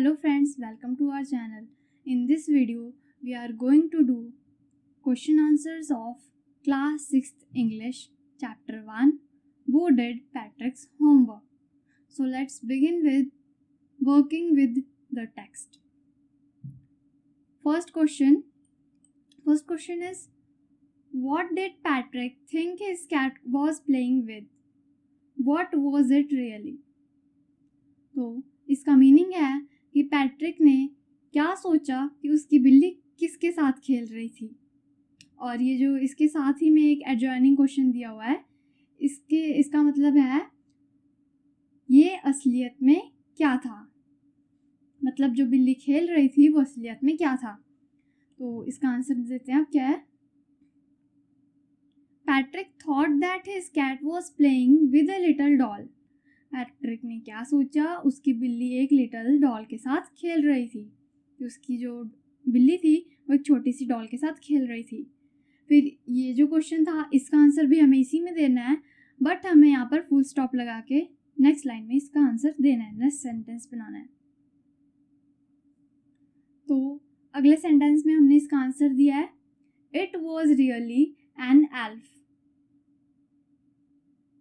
Hello friends, welcome to our channel. In this video, we are going to do question answers of class 6th English chapter 1, Who Did Patrick's Homework? So let's begin with working with the text. First question is, what did Patrick think his cat was playing with? What was it really? तो इसका meaning है कि Patrick ने क्या सोचा कि उसकी बिल्ली किसके साथ खेल रही थी। और ये जो इसके साथ ही में एक एडजॉइनिंग क्वेश्चन दिया हुआ है, इसका मतलब है ये असलियत में क्या था, मतलब जो बिल्ली खेल रही थी वो असलियत में क्या था। तो इसका आंसर देते हैं आप, क्या है। Patrick thought that his cat was playing with a little doll. Patrick ने क्या सोचा, उसकी बिल्ली एक लिटिल डॉल के साथ खेल रही थी। उसकी जो बिल्ली थी वो एक छोटी सी डॉल के साथ खेल रही थी। फिर ये जो क्वेश्चन था इसका आंसर भी हमें इसी में देना है, बट हमें यहाँ पर फुल स्टॉप लगा के नेक्स्ट लाइन में इसका आंसर देना है, नेक्स्ट सेंटेंस बनाना है। तो अगले सेंटेंस में हमने इसका आंसर दिया है, it was really an elf.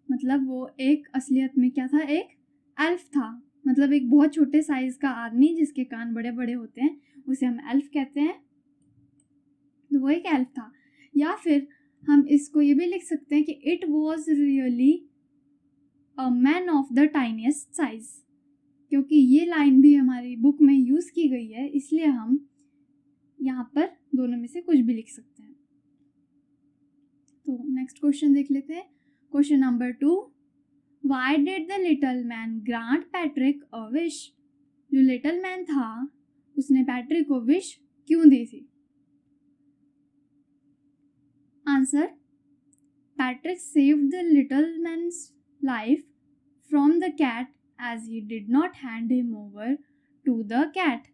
मतलब वो एक असलियत में क्या था, एक एल्फ था। मतलब एक बहुत छोटे साइज का आदमी जिसके कान बड़े बड़े होते हैं उसे हम एल्फ कहते हैं। तो वो एक एल्फ था। या फिर हम इसको ये भी लिख सकते हैं कि it was really a man of the tiniest size. क्योंकि ये लाइन भी हमारी बुक में यूज़ की गई है, इसलिए हम यहाँ पर दोनों में से कुछ भी लिख सकते हैं। तो नेक्स्ट क्वेश्चन देख लेते हैं। Question number 2, why did the little man grant Patrick a wish. जो लिटिल मैन था उसने पैट्रिक को विश क्यों दी थी। Answer, Patrick saved the little man's life from the cat as he did not hand him over to the cat.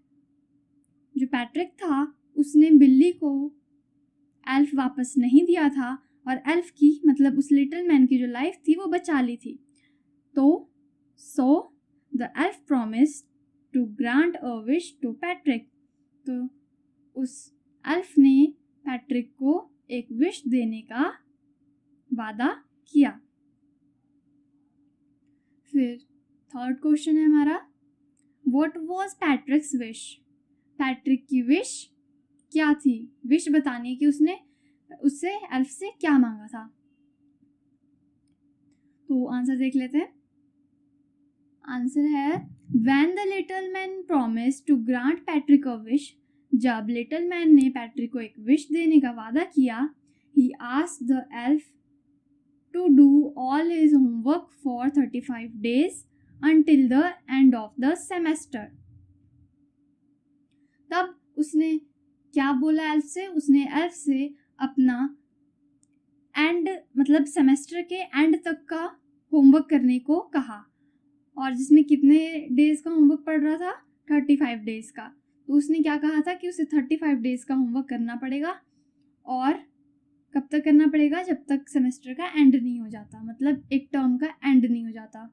जो Patrick था उसने बिल्ली को एल्फ वापस नहीं दिया था और एल्फ की मतलब उस लिटिल मैन की जो लाइफ थी वो बचा ली थी। तो so the elf promise to grant a wish to Patrick. तो उस एल्फ ने पैट्रिक को एक विश देने का वादा किया। फिर थर्ड क्वेश्चन है हमारा, व्हाट वाज पैट्रिक्स विश। पैट्रिक की विश क्या थी। विश बताने की उसने उससे एल्फ से क्या मांगा था। तो आंसर देख लेते हैं। आंसर है, when the little man promise to grant Patrick a wish. जब लिटिल मैन ने पैट्रिक को एक विश देने का वादा किया, he asked the elf to do all his homework for 35 days until the end of the semester। तब उसने क्या बोला एल्फ से, उसने एल्फ से अपना एंड मतलब सेमेस्टर के एंड तक का होमवर्क करने को कहा। और जिसमें कितने डेज का होमवर्क पड़ रहा था, 35 डेज का। तो उसने क्या कहा था कि उसे 35 डेज का होमवर्क करना पड़ेगा। और कब तक करना पड़ेगा, जब तक सेमेस्टर का एंड नहीं हो जाता, मतलब एक टर्म का एंड नहीं हो जाता।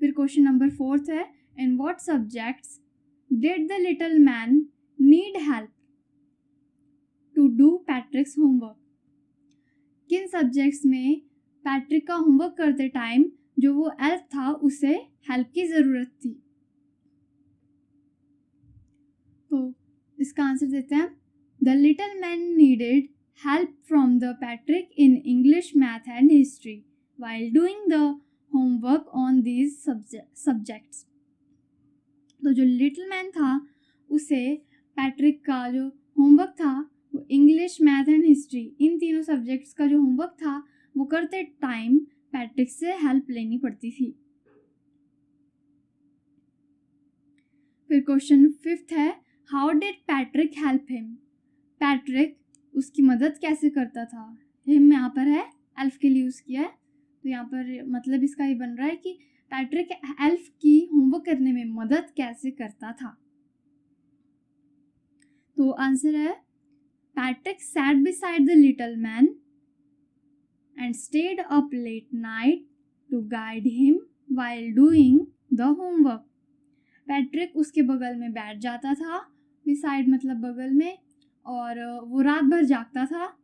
फिर क्वेश्चन नंबर 4 है, in what subjects did the little man need help to do Patrick's homework. किन सब्जेक्ट्स में पैट्रिक का होमवर्क करते टाइम जो वो एल्फ था उसे हेल्प की ज़रूरत थी। तो इसका आंसर देते हैं, the little man needed help from the Patrick in English, math and history while doing the homework on these subjects. तो जो लिटिल मैन था उसे पैट्रिक का जो होमवर्क था वो इंग्लिश, मैथ एंड हिस्ट्री, इन तीनों सब्जेक्ट्स का जो होमवर्क था वो करते टाइम पैट्रिक से हेल्प लेनी पड़ती थी। फिर क्वेश्चन 5 है, how did Patrick help him. Patrick उसकी मदद कैसे करता था। हिम यहाँ पर है, एल्फ के लिए यूज़ किया है। तो यहाँ पर मतलब इसका ये बन रहा है कि पैट्रिक एल्फ की होमवर्क करने में मदद कैसे करता था। तो आंसर है, Patrick sat beside the little man and stayed up late night to guide him while doing the homework। Patrick उसके बगल में बैठ जाता था, बिसाइड मतलब बगल में, और वो रात भर जागता था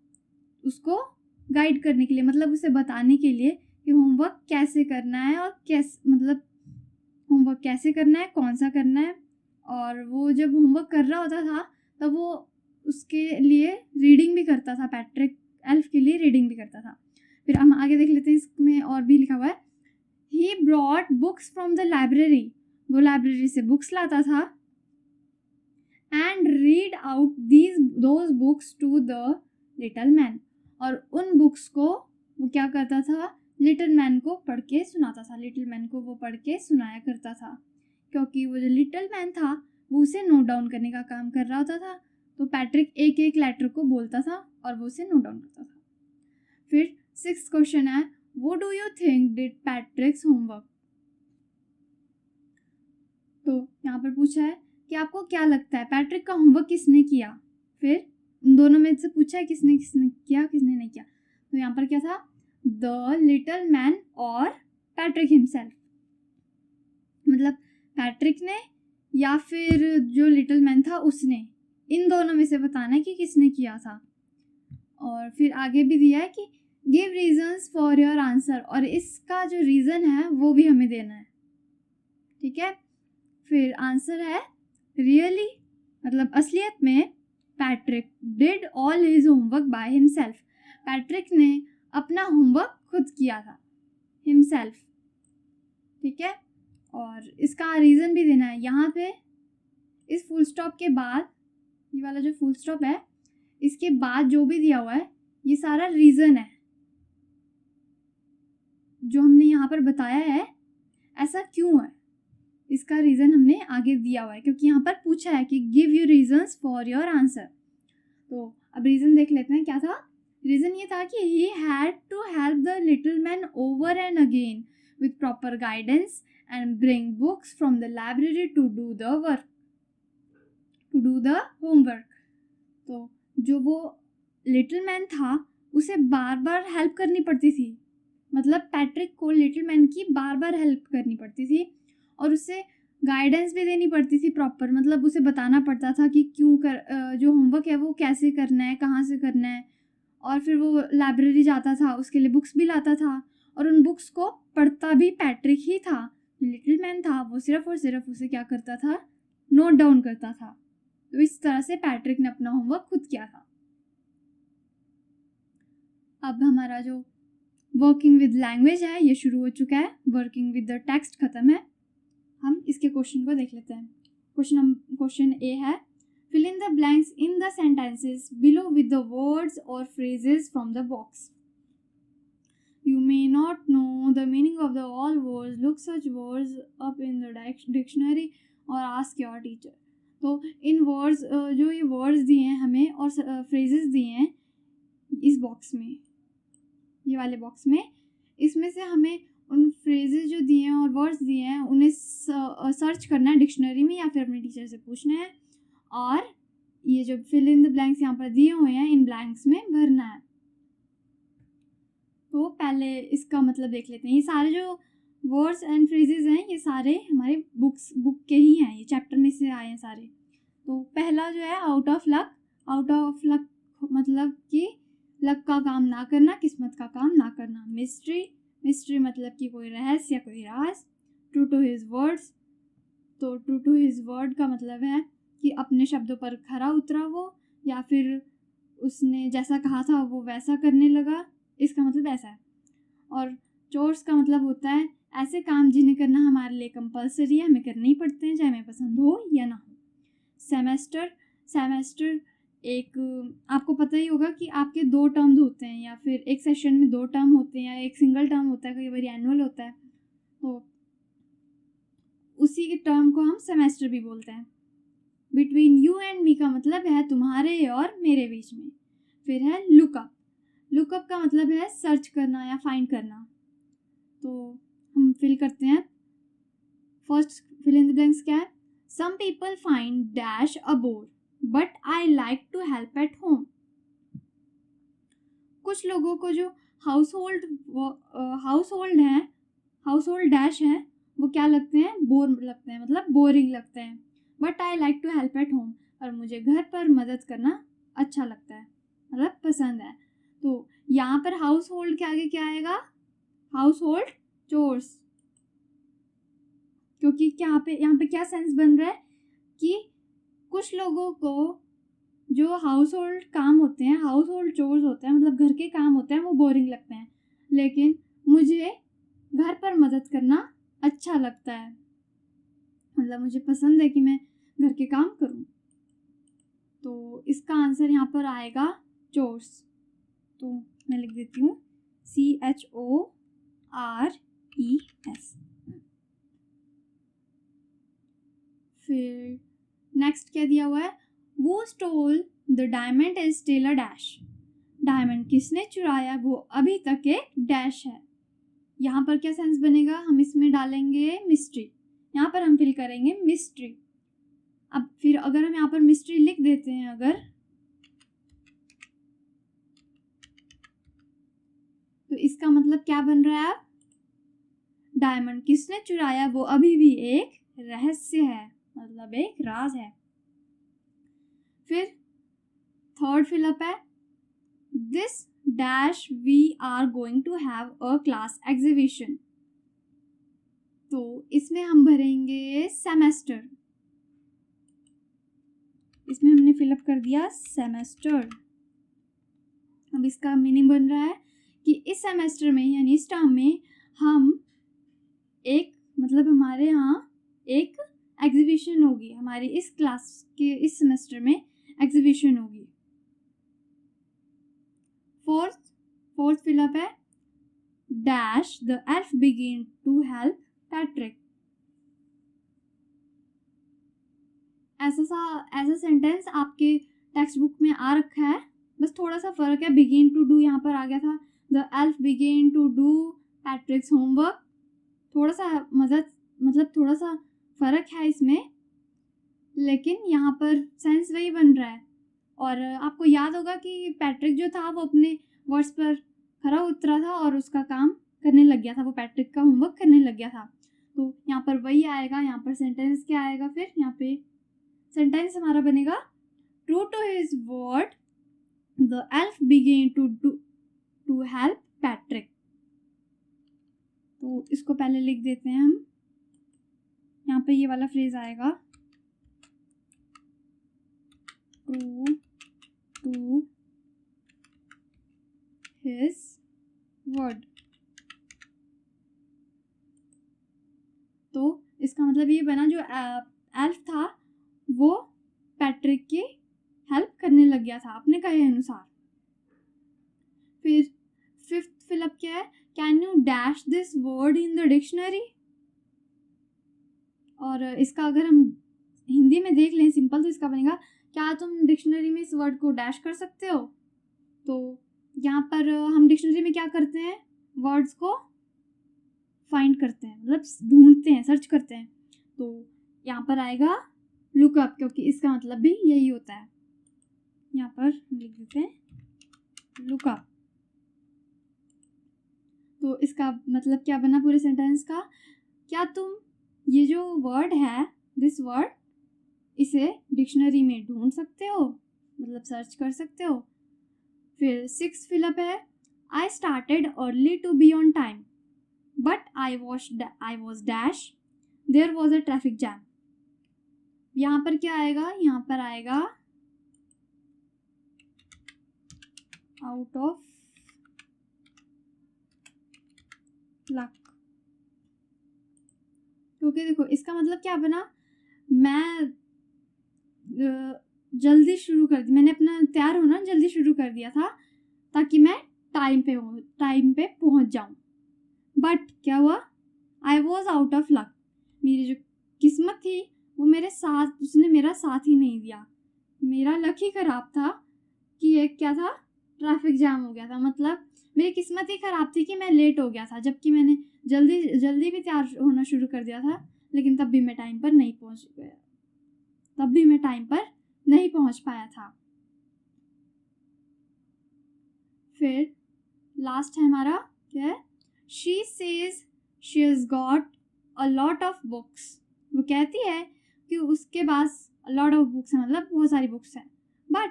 उसको गाइड करने के लिए, मतलब उसे बताने के लिए कि होमवर्क कैसे करना है और मतलब होमवर्क कैसे करना है, कौन सा करना है। और वो जब होमवर्क कर रहा होता था तब वो उसके लिए रीडिंग भी करता था, पैट्रिक एल्फ के लिए रीडिंग भी करता था। फिर हम आगे देख लेते हैं, इसमें और भी लिखा हुआ है, he brought books from the library, वो लाइब्रेरी से बुक्स लाता था, and read out those books to the little man, और उन बुक्स को वो क्या करता था, लिटिल मैन को पढ़ के सुनाता था, लिटिल मैन को वो पढ़ के सुनाया करता था, क्योंकि वो जो लिटिल मैन था वो उसे नोट डाउन करने का काम कर रहा होता था। तो पैट्रिक एक एक लेटर को बोलता था और वो उसे नोट डाउन करता था। फिर 6th क्वेश्चन है, what do you think did पैट्रिक्स homework. तो यहाँ पर पूछा है कि आपको क्या लगता है पैट्रिक का होमवर्क किसने किया। फिर उन दोनों में से पूछा है किसने किसने किया किसने नहीं किया। तो यहाँ पर क्या था, द लिटिल मैन और पैट्रिक हिमसेल्फ, मतलब पैट्रिक ने या फिर जो लिटिल मैन था उसने, इन दोनों में से बताना है कि किसने किया था। और फिर आगे भी दिया है कि give reasons for your answer, और इसका जो रीज़न है वो भी हमें देना है, ठीक है। फिर आंसर है रियली, मतलब असलियत में Patrick did all his homework by himself, Patrick ने अपना होमवर्क खुद किया था, हिमसेल्फ, ठीक है। और इसका रीज़न भी देना है। यहाँ पे इस फुल स्टॉप के बाद, ये वाला जो फुल स्टॉप है इसके बाद जो भी दिया हुआ है ये सारा रीज़न है जो हमने यहाँ पर बताया है, ऐसा क्यों है इसका रीज़न हमने आगे दिया हुआ है, क्योंकि यहाँ पर पूछा है कि give you reasons for your answer. तो अब रीज़न देख लेते हैं क्या था। रीज़न ये था कि he had to help the little man over and again with proper guidance and bring books from the library to do the homework. तो जो वो लिटिल मैन था उसे बार बार हेल्प करनी पड़ती थी, मतलब पैट्रिक को लिटिल मैन की बार बार हेल्प करनी पड़ती थी और उसे गाइडेंस भी देनी पड़ती थी प्रॉपर, मतलब उसे बताना पड़ता था कि जो होमवर्क है वो कैसे करना है, कहाँ से करना है। और फिर वो लाइब्रेरी जाता था, उसके लिए बुक्स भी लाता था और उन बुक्स को पढ़ता भी पैट्रिक ही था। लिटिल मैन था वो सिर्फ और सिर्फ उसे क्या करता था, नोट डाउन करता था। तो इस तरह से पैट्रिक ने अपना होमवर्क खुद किया था। अब हमारा जो वर्किंग विद लैंग्वेज है ये शुरू हो चुका है, वर्किंग विद द टेक्स्ट खत्म है। हम इसके क्वेश्चन को देख लेते हैं। क्वेश्चन ए है, fill in the blanks in the sentences below with the words or phrases from the box. You may not know the meaning of the all words. Look such words up in the dictionary or ask your teacher. तो इन words जो ये words दिए हैं हमें और phrases दिए हैं इस बॉक्स में, ये वाले बॉक्स में, इसमें से हमें उन फ्रेजेस जो दिए हैं और वर्ड्स दिए हैं उन्हें सर्च करना है डिक्शनरी में या फिर अपने टीचर से पूछना है, और ये जो फिल इन द ब्लैंक्स यहाँ पर दिए हुए हैं इन ब्लैंक्स में भरना है। तो पहले इसका मतलब देख लेते हैं। ये सारे जो वर्ड्स एंड फ्रेजेस हैं ये सारे हमारे बुक के ही हैं, ये चैप्टर में से आए हैं सारे। तो पहला जो है आउट ऑफ लक मतलब कि लक का काम ना करना, किस्मत का काम ना करना। मिस्ट्री मतलब कि कोई रहस्य या कोई राज। ट्रू टू हिज वर्ड्स, तो ट्रू टू हिज वर्ड का मतलब है कि अपने शब्दों पर खरा उतरा वो, या फिर उसने जैसा कहा था वो वैसा करने लगा, इसका मतलब ऐसा है। और चोर्स का मतलब होता है ऐसे काम जिन्हें करना हमारे लिए कंपलसरी है, हमें करने ही पड़ते हैं चाहे हमें पसंद हो या ना हो। सेमेस्टर एक आपको पता ही होगा कि आपके 2 टर्म्स होते हैं या फिर एक सेशन में 2 टर्म होते हैं या एक सिंगल टर्म होता है, कई बार एनुअल होता है, तो उसी के टर्म को हम सेमेस्टर भी बोलते हैं। बिटवीन यू एंड मी का मतलब है तुम्हारे और मेरे बीच में। फिर है लुकअप का मतलब है सर्च करना या फाइंड करना। तो हम फिल करते हैं। First fill in the blanks क्या है, some people find dash a bore but I like to help at home. कुछ लोगों को जो हाउस होल्ड डैश है वो क्या लगते हैं, बोर लगते हैं, मतलब बोरिंग लगते हैं। But I like to help at home, और मुझे घर पर मदद करना अच्छा लगता है, मतलब पसंद है। तो यहाँ पर हाउस होल्ड के आगे क्या आएगा, हाउस होल्ड चोर्स, क्योंकि यहाँ पे क्या सेंस बन रहा है कि कुछ लोगों को जो हाउस होल्ड काम होते हैं, हाउस होल्ड चोर्स होते हैं, मतलब घर के काम होते हैं, वो बोरिंग लगते हैं, लेकिन मुझे घर पर मदद करना अच्छा लगता है, मतलब मुझे पसंद है कि मैं घर के काम करूं। तो इसका आंसर यहाँ पर आएगा चोर्स। तो मैं लिख देती हूँ CHORES। फिर नेक्स्ट क्या दिया हुआ है, वो stole the diamond is still a dash, diamond किसने चुराया वो अभी तक एक डैश है। यहाँ पर क्या सेंस बनेगा, हम इसमें डालेंगे मिस्ट्री, यहाँ पर हम फिल करेंगे मिस्ट्री। अब फिर अगर हम यहाँ पर मिस्ट्री लिख देते हैं अगर, तो इसका मतलब क्या बन रहा है, डायमंड किसने चुराया वो अभी भी एक रहस्य है, मतलब एक राज है। फिर थर्ड फिलअप है, this dash we are going to have a class exhibition, तो इसमें हम भरेंगे सेमेस्टर, इसमें हमने फिलअप कर दिया सेमेस्टर। अब इसका मीनिंग बन रहा है कि इस सेमेस्टर में यानी इस टर्म में हम एक, मतलब हमारे यहाँ एक एग्जीबिशन होगी, हमारी इस क्लास के इस सेमेस्टर में एग्जीबिशन होगी। फोर्थ फिलअप है, dash the elf begin to help Patrick, ऐसा सेंटेंस आपके टेक्स्ट बुक में आ रखा है, बस थोड़ा सा फर्क है, बिगिन टू डू यहाँ पर आ गया था, the elf begin to do Patrick's homework, थोड़ा सा मतलब थोड़ा सा फर्क है इसमें, लेकिन यहाँ पर सेंस वही बन रहा है। और आपको याद होगा कि पैट्रिक जो था वो अपने वर्ड्स पर खरा उतरा था और उसका काम करने लग गया था, वो पैट्रिक का होमवर्क करने लग गया था। तो यहाँ पर वही आएगा, यहाँ पर सेंटेंस क्या आएगा, फिर यहाँ पे सेंटेंस हमारा बनेगा, true to his word the elf began to help Patrick. तो इसको पहले लिख देते हैं हम, यहाँ पे ये वाला फ्रेज आएगा, ट्रू टू हिज वर्ड। तो इसका मतलब ये बना, जो एल्फ था वो पैट्रिक की हेल्प करने लग गया था अपने कहे अनुसार। फिर फिफ्थ फिलअप क्या है, can you dash this word in the dictionary, और इसका अगर हम हिंदी में देख लें सिंपल, तो इसका बनेगा, क्या तुम डिक्शनरी में इस वर्ड को डैश कर सकते हो। तो यहाँ पर हम डिक्शनरी में क्या करते हैं, वर्ड्स को फाइंड करते हैं, मतलब ढूंढते हैं, सर्च करते हैं। तो यहाँ पर आएगा लुकअप, क्योंकि इसका मतलब भी यही होता है, यहाँ पर लिख देते हैं लुकअप। तो इसका मतलब क्या बना पूरे सेंटेंस का, क्या तुम ये जो वर्ड है, दिस वर्ड, इसे डिक्शनरी में ढूंढ सकते हो, मतलब सर्च कर सकते हो। फिर सिक्स फिलअप है, I started early to be on time but I was dash there was a traffic jam. यहाँ पर क्या आएगा, यहाँ पर आएगा आउट ऑफ लक, क्योंकि देखो इसका मतलब क्या बना, मैं जल्दी शुरू कर दी, मैंने अपना तैयार होना जल्दी शुरू कर दिया था ताकि मैं टाइम पे पहुंच जाऊं। बट क्या हुआ, I was out of luck, मेरी जो किस्मत थी वो उसने मेरा साथ ही नहीं दिया, मेरा लक ही खराब था कि एक क्या था, ट्रैफिक जाम हो गया था, मतलब मेरी किस्मत ही खराब थी कि मैं लेट हो गया था, जबकि मैंने जल्दी भी तैयार होना शुरू कर दिया था, लेकिन तब भी मैं टाइम पर नहीं पहुंच पाया था। फिर लास्ट है हमारा क्या है, she says she has got a lot of books, वो कहती है कि उसके पास लॉट ऑफ बुक्स है, मतलब बहुत सारी बुक्स हैं, बट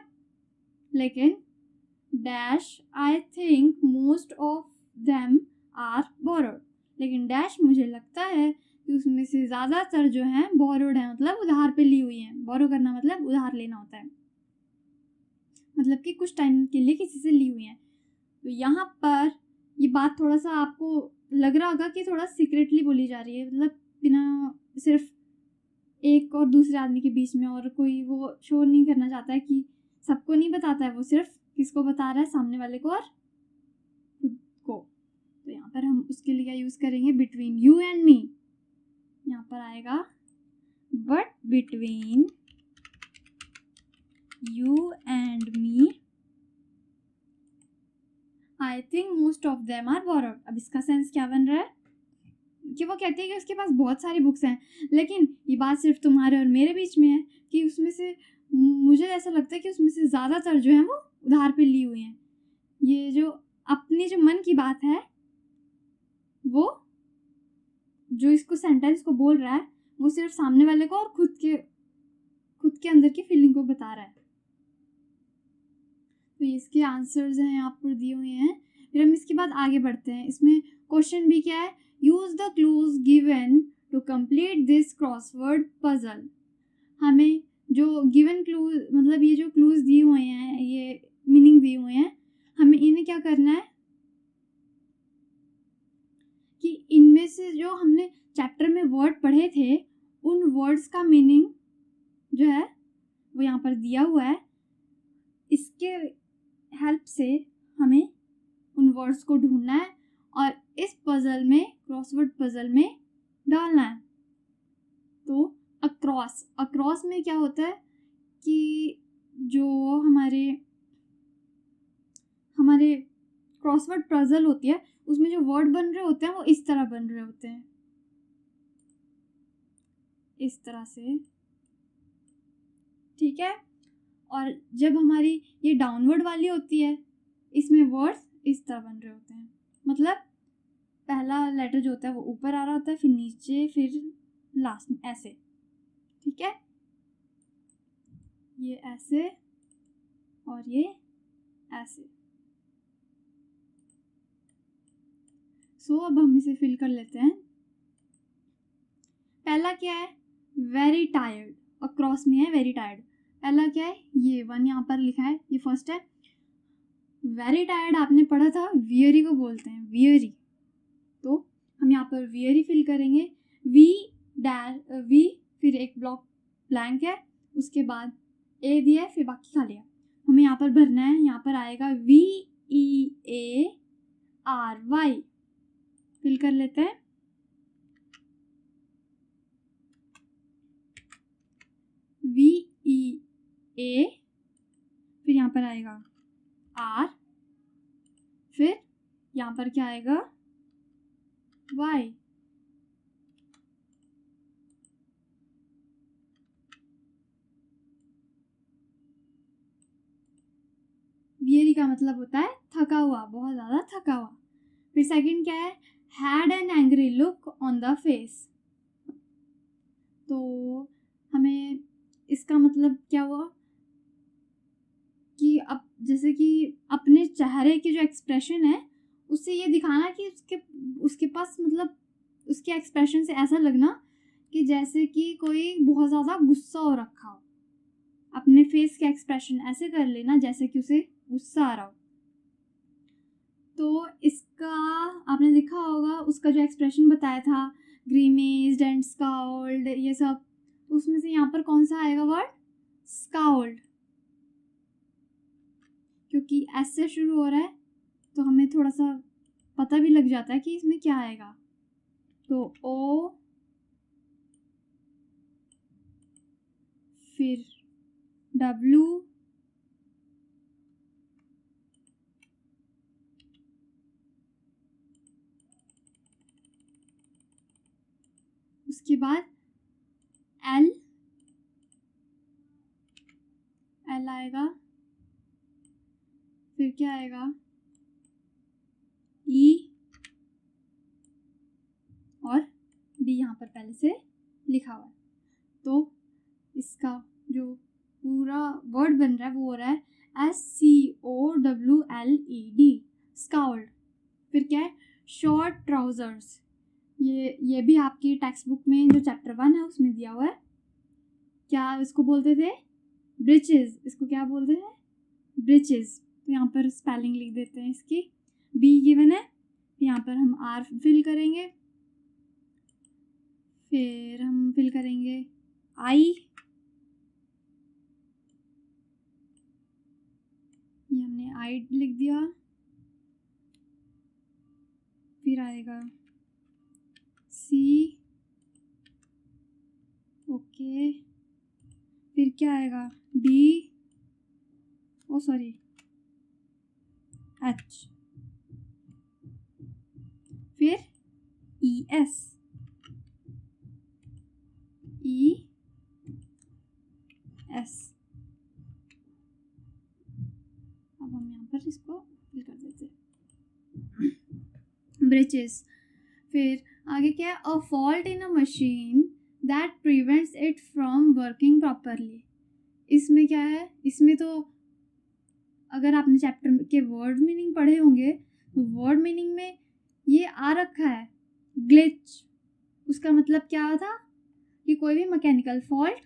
लेकिन dash I think most of them are borrowed, लेकिन डैश मुझे लगता है कि उसमें से ज़्यादातर जो हैं बोरोड हैं, मतलब उधार पे ली हुई हैं। बोरो करना मतलब उधार लेना होता है, मतलब कि कुछ टाइम के लिए किसी से ली हुई हैं। तो यहाँ पर ये बात थोड़ा सा आपको लग रहा होगा कि थोड़ा सीक्रेटली बोली जा रही है, मतलब बिना, सिर्फ एक और दूसरे आदमी के बीच में, और कोई वो शो नहीं करना चाहता है कि सबको नहीं बताता है, वो सिर्फ किसको बता रहा है, सामने वाले को और खुद को। तो यहाँ पर हम उसके लिए क्या यूज़ करेंगे, बिटवीन यू एंड मी। यहाँ पर आएगा but between you and me I think most of them are borrowed. अब इसका सेंस क्या बन रहा है कि वो कहती है कि उसके पास बहुत सारी बुक्स हैं, लेकिन ये बात सिर्फ तुम्हारे और मेरे बीच में है कि उसमें से मुझे ऐसा लगता है कि उसमें से ज़्यादातर जो है वो उधार पे ली हुई हैं। ये जो अपनी जो मन की बात है, वो जो इसको सेंटेंस को बोल रहा है, वो सिर्फ सामने वाले को और खुद के अंदर की फीलिंग को बता रहा है। तो इसके आंसर्स हैं यहाँ पर दिए हुए हैं। फिर हम इसके बाद आगे बढ़ते हैं। इसमें क्वेश्चन भी क्या है, use the clues given to complete this crossword puzzle. हमें जो गिवन क्लूज, मतलब ये जो क्लूज दिए हुए हैं, ये मीनिंग दिए हुए हैं, हमें इन्हें क्या करना है कि इनमें से जो हमने चैप्टर में वर्ड पढ़े थे, उन वर्ड्स का मीनिंग जो है वो यहाँ पर दिया हुआ है। इसके हेल्प से हमें उन वर्ड्स को ढूंढना है और इस पजल में, क्रॉसवर्ड पजल में डालना है। तो अक्रॉस में क्या होता है कि जो हमारे क्रॉसवर्ड पजल होती है, उसमें जो वर्ड बन रहे होते हैं वो इस तरह बन रहे होते हैं, इस तरह से, ठीक है। और जब हमारी ये डाउनवर्ड वाली होती है, इसमें वर्ड्स इस तरह बन रहे होते हैं, मतलब पहला लेटर जो होता है वो ऊपर आ रहा होता है, फिर नीचे, फिर लास्ट में ऐसे, ठीक है। ये ऐसे और ये ऐसे। सो अब हम इसे फिल कर लेते हैं। पहला क्या है, वेरी टायर्ड, और क्रॉस में है वेरी टायर्ड। पहला क्या है, ये वन यहाँ पर लिखा है, ये फर्स्ट है। वेरी टायर्ड आपने पढ़ा था, वियरी को बोलते हैं, वियरी। तो हम यहाँ पर वियरी फिल करेंगे, वी फिर एक ब्लॉक ब्लैंक है, उसके बाद ए दिया है, फिर बाकी खाली है। हमें यहाँ पर भरना है, यहाँ पर आएगा VEARY, फिल कर लेते हैं। VEA, फिर यहाँ पर आएगा R, फिर यहाँ पर क्या आएगा Y। वियरी का मतलब होता है थका हुआ, बहुत ज़्यादा थका हुआ। फिर सेकंड क्या है, had an angry look on the face. तो हमें इसका मतलब क्या हुआ कि अब जैसे कि अपने चेहरे की जो एक्सप्रेशन है, उससे ये दिखाना कि उसके पास, मतलब उसके एक्सप्रेशन से ऐसा लगना कि जैसे कि कोई बहुत ज़्यादा गुस्सा हो रखा हो। अपने फेस के एक्सप्रेशन ऐसे कर लेना जैसे कि उसे गुस्सा आ रहा हो। तो इसका आपने देखा होगा, उसका जो एक्सप्रेशन बताया था, ग्रीमेज्ड एंड स्काउल्ड, ये सब, उसमें से यहाँ पर कौन सा आएगा वर्ड, स्काउल्ड, क्योंकि एस से शुरू हो रहा है, तो हमें थोड़ा सा पता भी लग जाता है कि इसमें क्या आएगा। तो ओ, फिर W, उसके बाद L आएगा, फिर क्या आएगा E और D यहाँ पर पहले से लिखा हुआ है। तो इसका जो पूरा वर्ड बन रहा है वो हो रहा है SCOWLED, स्काउल्ड। फिर क्या है, शॉर्ट ट्राउजर्स। ये भी आपकी टेक्स्ट बुक में जो चैप्टर 1 है उसमें दिया हुआ है। क्या इसको बोलते थे, ब्रिचेस। इसको क्या बोलते हैं, ब्रिचेस। तो यहाँ पर स्पेलिंग लिख देते हैं इसकी, बी गिवन है, यहाँ पर हम आर फिल करेंगे, फिर हम फिल करेंगे आई, ये हमने आई लिख दिया, फिर आएगा सी, ओके, फिर क्या आएगा डी, ओ सॉरी एच, फिर ई एस, ई एस। अब हम यहाँ पर इसको फिल कर देते हैं, ब्रिचेस। फिर आगे क्या है, a fault in a machine that prevents it from working properly. इसमें क्या है, इसमें तो अगर आपने चैप्टर के वर्ड मीनिंग पढ़े होंगे तो वर्ड मीनिंग में ये आ रखा है ग्लिच। उसका मतलब क्या था कि कोई भी मैकेनिकल फॉल्ट,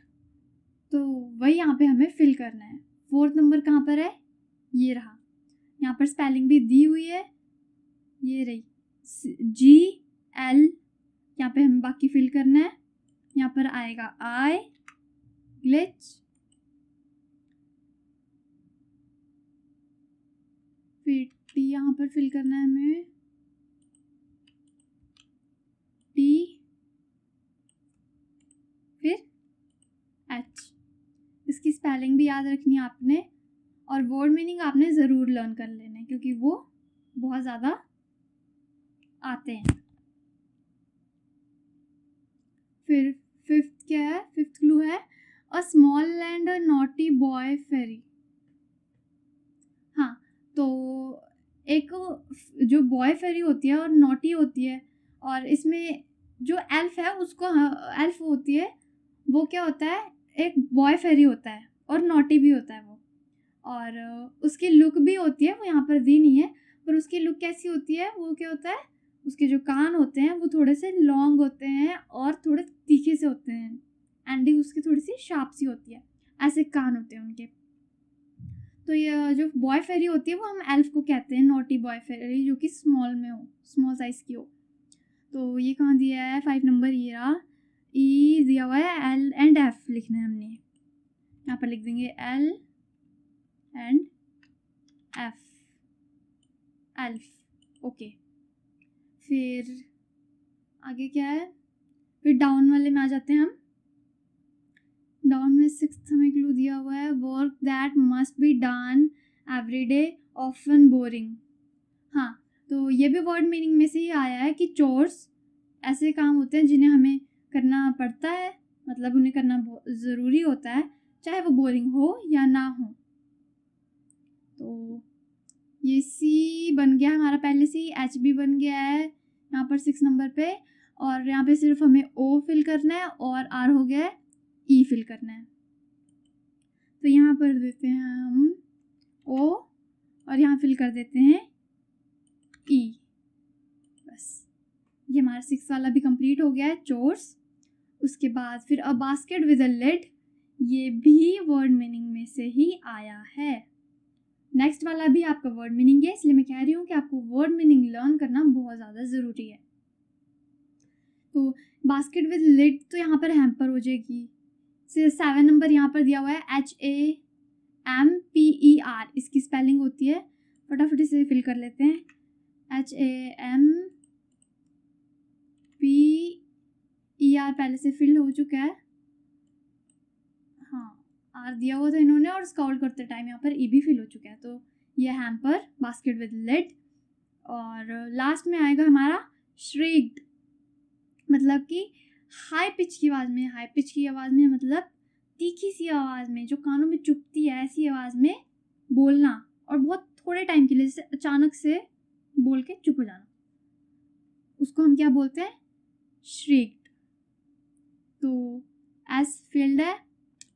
तो वही यहाँ पे हमें फिल करना है। 4th नंबर कहाँ पर है, ये रहा। यहाँ पर स्पेलिंग भी दी हुई है, ये रही GL, यहाँ पे हमें बाकी फिल करना है। यहाँ पर आएगा आई, ग्लिच, फिर टी यहाँ पर फिल करना है हमें, टी, फिर एच। इसकी स्पेलिंग भी याद रखनी है आपने, और वर्ड मीनिंग आपने ज़रूर लर्न कर लेना है क्योंकि वो बहुत ज़्यादा आते हैं। फिर 5th क्या है, 5th क्लू है, a small and naughty boy fairy. हाँ, तो एक जो बॉय फेरी होती है और नॉटी होती है, और इसमें जो एल्फ है उसको, एल्फ होती है वो क्या होता है, एक बॉय फेरी होता है और नॉटी भी होता है वो, और उसकी लुक भी होती है, वो यहाँ पर दी नहीं है, पर उसकी लुक कैसी होती है, वो क्या होता है, उसके जो कान होते हैं वो थोड़े से लॉन्ग होते हैं और थोड़े तीखे से होते हैं, एंडिंग उसकी थोड़ी सी शार्प सी होती है, ऐसे कान होते हैं उनके। तो ये जो बॉय फेरी होती है वो हम एल्फ को कहते हैं, नॉटी बॉय फेरी, जो कि स्मॉल में हो, स्मॉल साइज़ की हो। तो ये कहाँ दिया है, 5 नंबर, ये रहा, ई दिया हुआ है, एल एंड एफ लिखना है हमने, यहाँ पर लिख देंगे L and F, elf, okay. फिर आगे क्या है, फिर डाउन वाले में आ जाते हैं हम। डाउन में 6th हमें क्लू दिया हुआ है, work that must be done every day often boring. हाँ, तो ये भी वर्ड मीनिंग में से ही आया है कि चोर्स ऐसे काम होते हैं जिन्हें हमें करना पड़ता है, मतलब उन्हें करना ज़रूरी होता है, चाहे वो बोरिंग हो या ना हो। तो ये सी बन गया हमारा पहले से ही, एच भी बन गया है यहाँ पर 6 नंबर पे, और यहाँ पे सिर्फ हमें ओ फिल करना है, और आर हो गया है, ई फिल करना है। तो यहाँ पर देते हैं हम ओ, और यहाँ फिल कर देते हैं ई। बस ये हमारा 6 वाला भी कंप्लीट हो गया है, चोर्स। उसके बाद फिर a basket with a lid, ये भी वर्ड मीनिंग में से ही आया है। नेक्स्ट वाला भी आपका वर्ड मीनिंग है, इसलिए मैं कह रही हूँ कि आपको वर्ड मीनिंग लर्न करना बहुत ज़्यादा ज़रूरी है। तो बास्केट विद लिड तो यहाँ पर हैम्पर हो जाएगी। 7 नंबर यहाँ पर दिया हुआ है, HAMPER, इसकी स्पेलिंग होती है, फटाफट इसे फिल कर लेते हैं, HAMPER पहले से फिल हो चुका है, हाँ, आर दिया हुआ था इन्होंने, और स्काउट करते टाइम यहाँ पर ई भी फिल हो चुका है। तो ये हैम्पर, बास्केट विद लिड। और लास्ट में आएगा हमारा श्रीक्ड, मतलब कि हाई पिच की आवाज़ में, हाई पिच की आवाज़ में मतलब तीखी सी आवाज़ में जो कानों में चुभती है, ऐसी आवाज़ में बोलना, और बहुत थोड़े टाइम के लिए, जैसे अचानक से बोल के चुप हो जाना, उसको हम क्या बोलते हैं, श्रीक्ड। तो एस फील्ड है,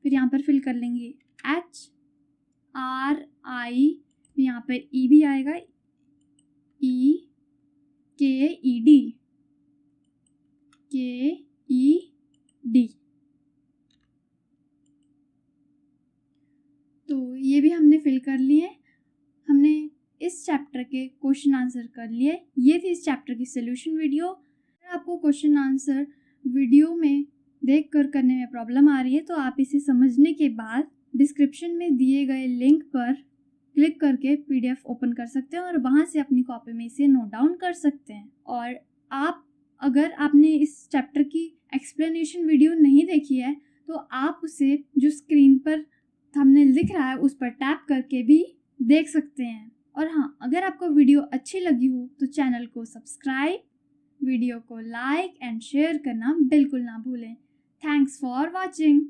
फिर यहाँ पर फिल कर लेंगे HRI, यहाँ पर E भी आएगा, KED। तो ये भी हमने फिल कर लिए। हमने इस चैप्टर के क्वेश्चन आंसर कर लिए। ये थी इस चैप्टर की सोल्यूशन वीडियो। अगर आपको क्वेश्चन आंसर वीडियो में देख कर करने में प्रॉब्लम आ रही है तो आप इसे समझने के बाद डिस्क्रिप्शन में दिए गए लिंक पर क्लिक करके PDF ओपन कर सकते हैं और वहाँ से अपनी कॉपी में इसे नोट डाउन कर सकते हैं। और अगर आपने इस चैप्टर की एक्सप्लेनेशन वीडियो नहीं देखी है तो आप उसे जो स्क्रीन पर थंबनेल दिख रहा है उस पर टैप करके भी देख सकते हैं। और हाँ, अगर आपको वीडियो अच्छी लगी हो तो चैनल को सब्सक्राइब, वीडियो को लाइक एंड शेयर करना बिल्कुल ना भूलें। Thanks for watching.